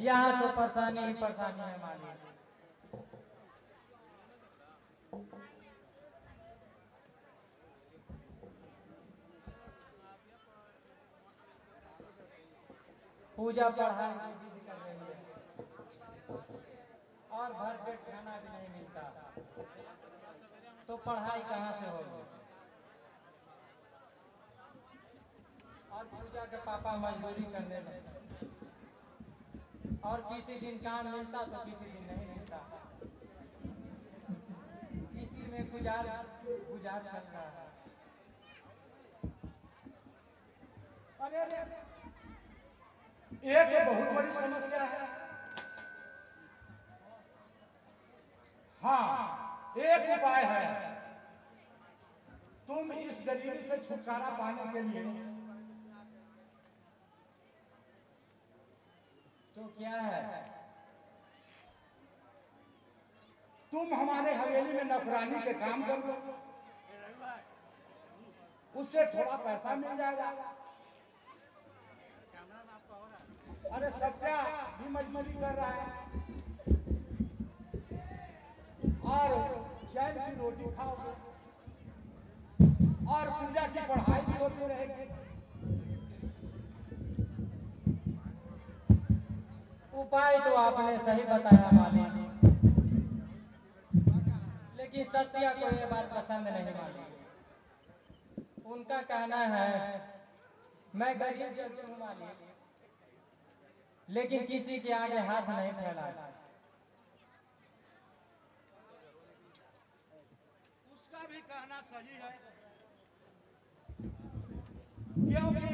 यहाँ तो परेशानी ही परेशानी है मालिक। पूजा पढ़ाई कर रही है और भर पेट खाना भी नहीं मिलता, तो पढ़ाई कहाँ से होगी। और पूजा के पापा मजदूरी करने लगे, और किसी दिन काम मिलता तो किसी दिन नहीं मिलता, इसी में गुजार चल रहा है। अरे ये तो बहुत बड़ी समस्या है। हाँ, एक उपाय है। तुम इस गरीबी से छुटकारा पाने के लिए तो क्या है? तुम हमारे हवेली में नौकरानी के काम कर लो, उससे थोड़ा पैसा मिल जाएगा। अरे सत्या भी मजदूरी कर रहा है और चैन की रोटी खाओगे और पूजा की पढ़ाई भी होती रहेगी। उपाय तो आपने सही बताया मालिक, लेकिन सत्या को ये बात पसंद नहीं मालिक। उनका कहना है मैं गरीब व्यक्ति हूँ मालिक, लेकिन किसी के आगे हाथ नहीं फैलाता। उसका भी कहना सही है, क्योंकि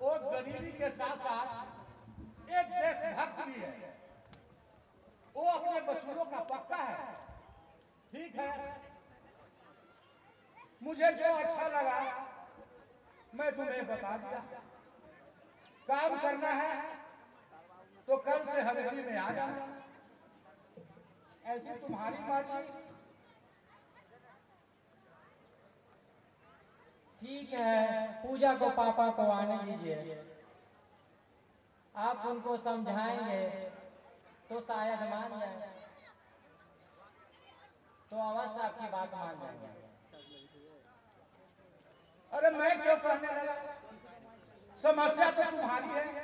वो गरीबी के साथ साथ एक देशभक्त भी है। वो अपने वसूलों का पक्का है। ठीक है, मुझे जो अच्छा लगा मैं तुम्हें बता दिया। काम करना है तो कल से हवेली में आ जाना, ऐसी तुम्हारी मर्जी। ठीक है, पूजा को पापा को आने दीजिए, आप उनको समझाएंगे तो शायद मान जाए, तो अवश्य आपकी बात मान जाएंगे। अरे मैं क्यों कहने लगा, समस्या तो तुम्हारी है,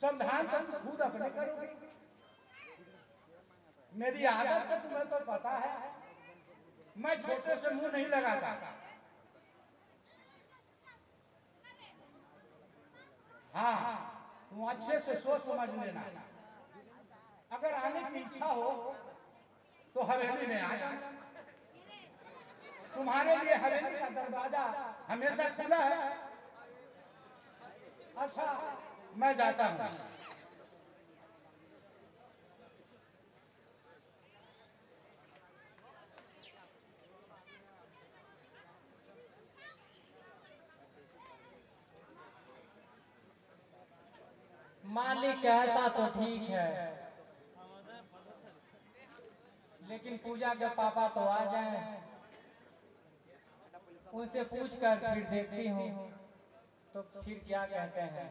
समाधान तो तुम खुद अपने करोगे। मेरी आदत तो तुम्हें तो पता है, मैं छोटे से मुंह नहीं लगाता। हाँ, तुम अच्छे से सोच समझ लेना। अगर आने की इच्छा हो तो हवेली में आ जाना। तुम्हारे लिए हवेली का दरवाजा हमेशा खुला है। अच्छा, मैं जाता हूँ। मालिक कहता तो ठीक है, लेकिन पूजा के पापा तो आ जाए, उनसे पूछकर फिर देखती हूँ तो फिर क्या कहते हैं।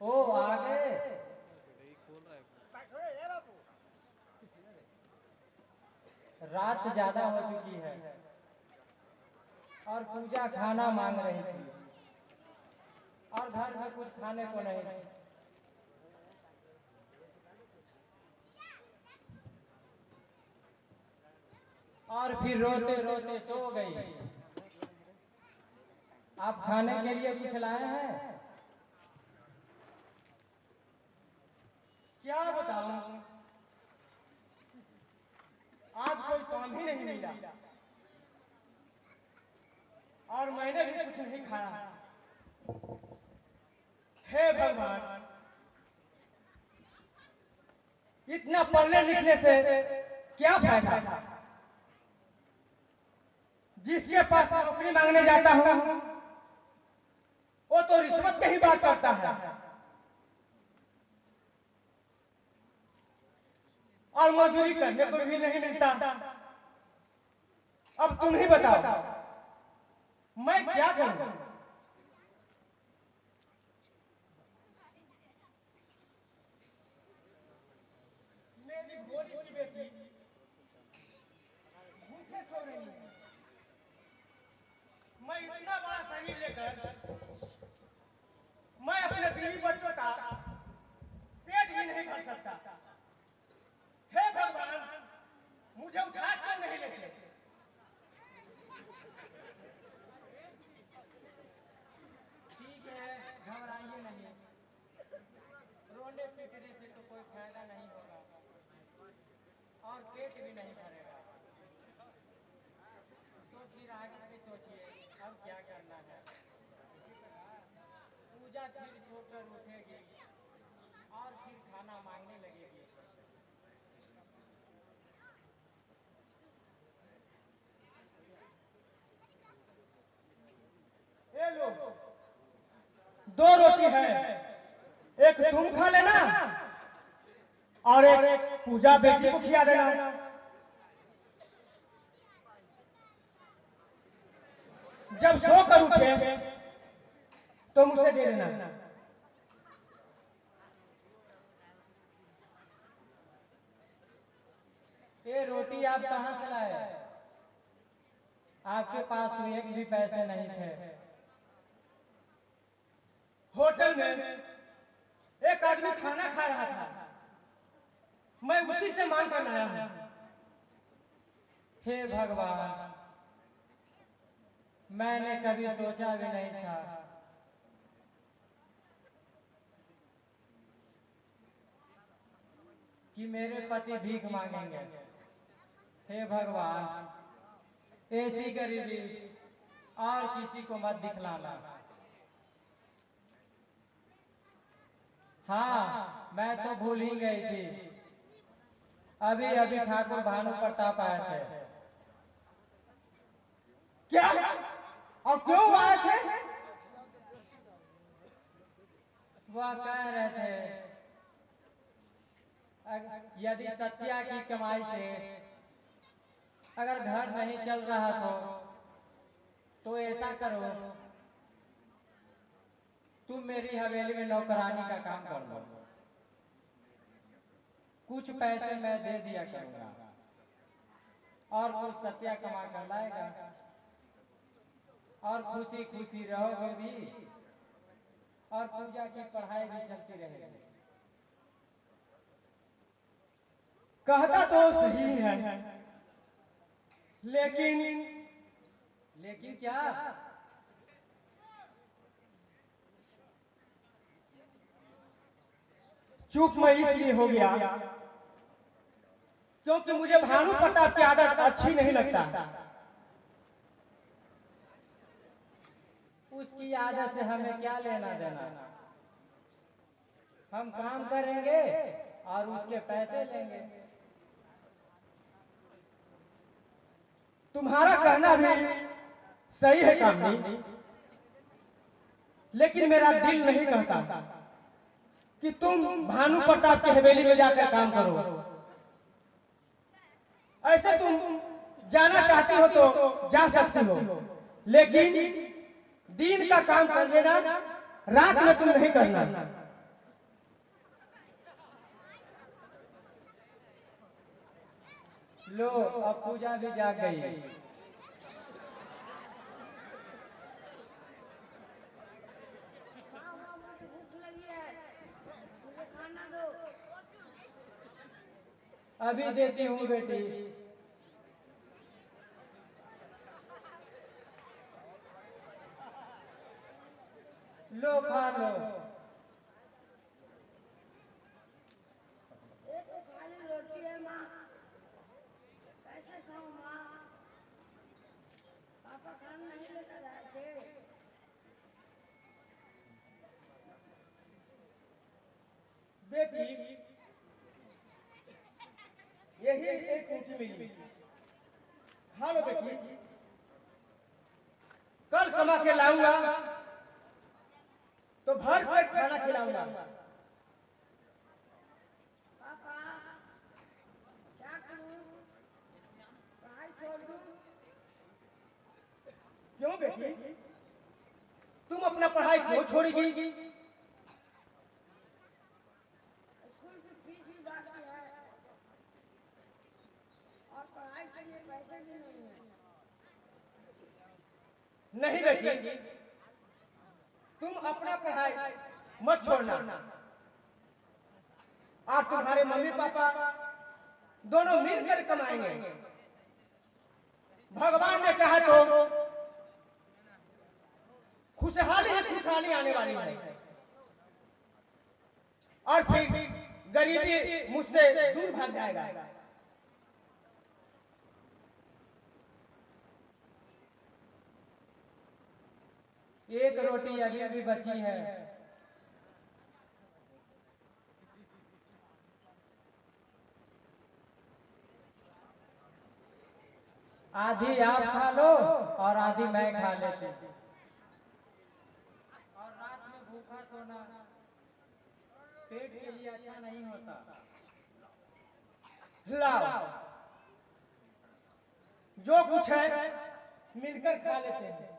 ओ आ गए। रात ज्यादा हो चुकी है और पूजा खाना मांग रही थी और घर में कुछ खाने को नहीं थी। और फिर रोते रोते सो गई। आप खाने के लिए कुछ लाए हैं? क्या बताऊं, आज कोई काम ही नहीं मिला और मैंने भी कुछ नहीं खाया। हे भगवान, इतना पढ़ने लिखने से क्या फायदा? जिसके पास नौकरी मांगने जाता हूँ वो तो रिश्वत की ही बात करता है। और मजदूरी करने को भी नहीं मिलता। अब तुम ही बताओ मैं क्या करूं? मेरी भोली सी बेटी भूखे सो रही है। मैं इतना बड़ा शरीर लेकर मैं अपने बीवी बच्चों का पेट भी नहीं भर सकता। हे भगवान, मुझे उठा क्यों नहीं लेते? ठीक है, घबराइए नहीं। रोने पीटने से तो कोई फायदा नहीं होगा और पेट भी नहीं भरेगा। तो फिर आगे की सोचिए, अब क्या करना है। पूजा फिर सोकर उठेगी और फिर खाना मांगने लगेगी। ये लो, 2 रोटी है, एक तुम खा लेना और एक पूजा बेटी को खिला देना। जब सोकर उठे तो मुझे दे देना। ये रोटी आप कहाँ से लाए? आपके पास तो एक भी पैसे नहीं थे। होटल में एक आदमी खाना खा रहा था, मैं उसी से मांग कर लाया हूं। हे भगवान, मैंने कभी सोचा भी नहीं था कि मेरे पति भीख मांगेंगे। हे भगवान, ऐसी गरीबी और किसी को मत दिखलाना। हाँ, मैं तो भूल ही गई थी। अभी अभी ठाकुर भानु प्रताप आए थे। क्या? और क्यों आए थे? वह कह रहे थे यदि सत्या की कमाई से अगर घर नहीं चल रहा तो ऐसा करो, तुम मेरी हवेली में नौकरानी का काम कर लो। कुछ पैसे मैं दे दिया करूंगा और कुछ सत्या कमा कर लाएगा और खुशी खुशी रहोगे भी और पूजा की पढ़ाई भी चलती रहेगी। कहता तो सही है, लेकिन क्या? चूक मैं इसलिए हो गया क्योंकि मुझे भानु प्रताप की आदत अच्छी नहीं लगता। उसकी आदत से हमें क्या लेना देना? हम काम करेंगे और उसके पैसे लेंगे। तुम्हारा कहना भी सही है कामनी, लेकिन मेरा दिल नहीं कहता कि तुम भानु प्रताप की हवेली में जाकर काम करो। ऐसे तुम जाना चाहती हो तो जा सकती हो, लेकिन दिन का काम कर लेना, रात में तुम नहीं करना। लो, अब पूजा भी जाग गई। अभी देती हूँ बेटी। लो, खा लो। बेटी, यही एक रोटी मिली, खा लो बेटी। कल कमा के लाऊंगा तो भर पेट खाना खिलाऊंगा। क्यों बेटी, तुम अपना पढ़ाई क्यों छोड़ेगी? स्कूल की फीस भी बाकी है और पढ़ाई के लिए पैसे भी नहीं है। नहीं बेटी, तुम अपना पढ़ाई मत छोड़ना, और तुम्हारे मम्मी पापा दोनों मिलकर कमाएंगे। भगवान ने चाहा तो खुशहाली ही खुशहाली आने वाली है, और फिर गरीबी मुझसे दूर भाग जाएगा। एक रोटी अभी भी बची है, आधी आप खा लो और आधी मैं खा लेती। और रात में भूखा सोना पेट के लिए अच्छा नहीं होता। लाओ, जो कुछ है मिलकर खा लेते हैं।